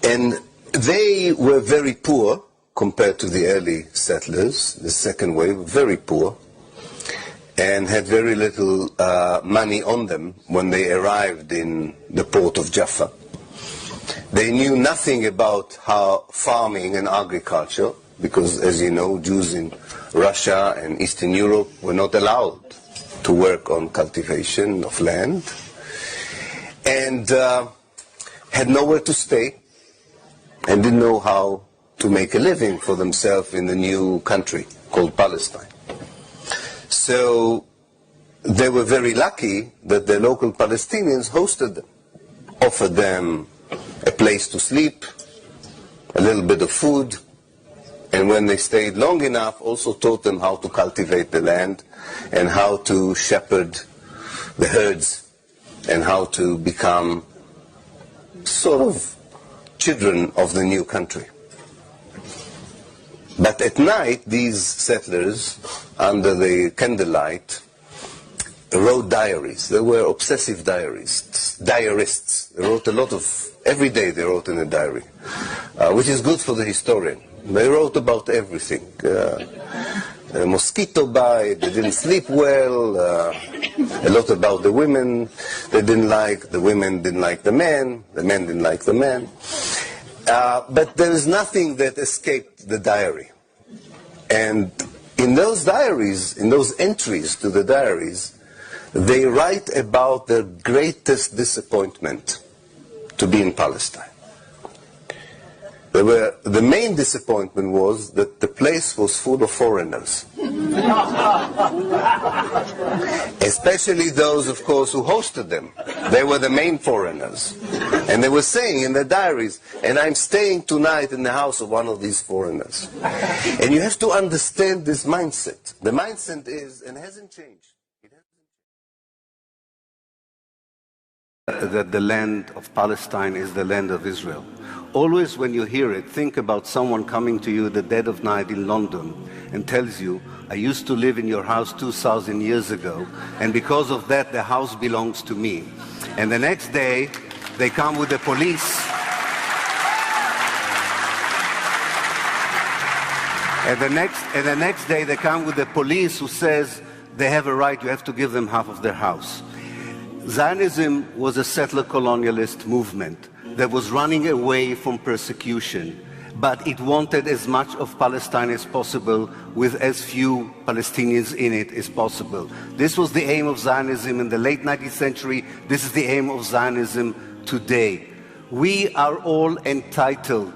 And they were very poor compared to the early settlers, the second wave, very poor, and had very little money on them when they arrived in the port of Jaffa. They knew nothing about how farming and agriculture, because as you know, Jews in Russia and Eastern Europe were not allowed to work on cultivation of land, and had nowhere to stay, and didn't know how to make a living for themselves in the new country called Palestine. So they were very lucky that the local Palestinians hosted them, offered them a place to sleep, a little bit of food, and when they stayed long enough, also taught them how to cultivate the land and how to shepherd the herds and how to become sort of children of the new country. But at night, these settlers, under the candlelight, wrote diaries. They were obsessive diarists. They wrote a lot of, every day they wrote in a diary, which is good for the historian. They wrote about everything. A mosquito bite, they didn't sleep well, a lot about the women they didn't like, the women didn't like the men didn't like the men. But there is nothing that escaped the diary. And in those diaries, in those entries to the diaries, they write about their greatest disappointment to be in Palestine. The main disappointment was that the place was full of foreigners. Especially those, of course, who hosted them. They were the main foreigners. And they were saying in their diaries, and I'm staying tonight in the house of one of these foreigners. And you have to understand this mindset. The mindset is, and hasn't changed. That the land of Palestine is the land of Israel. Always when you hear it, think about someone coming to you at the dead of night in London and tells you, I used to live in your house 2,000 years ago, and because of that, the house belongs to me. And the next day, they come with the police. And the next day, they come with the police who says, they have a right, you have to give them half of their house. Zionism was a settler colonialist movement that was running away from persecution, but it wanted as much of Palestine as possible with as few Palestinians in it as possible. This was the aim of Zionism in the late 19th century. This is the aim of Zionism today. We are all entitled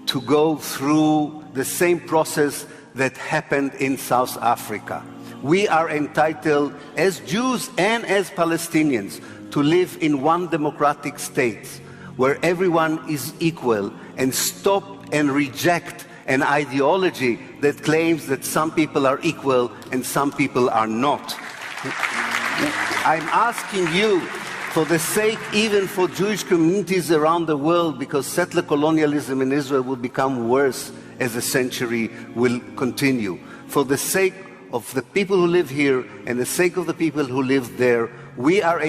to go through the same process that happened in South Africa. We are entitled as Jews and as Palestinians to live in one democratic state where everyone is equal, and stop and reject an ideology that claims that some people are equal and some people are not. I'm asking you, for the sake even for Jewish communities around the world, because settler colonialism in Israel will become worse as the century will continue. For the sake of the people who live here and the sake of the people who live there, we are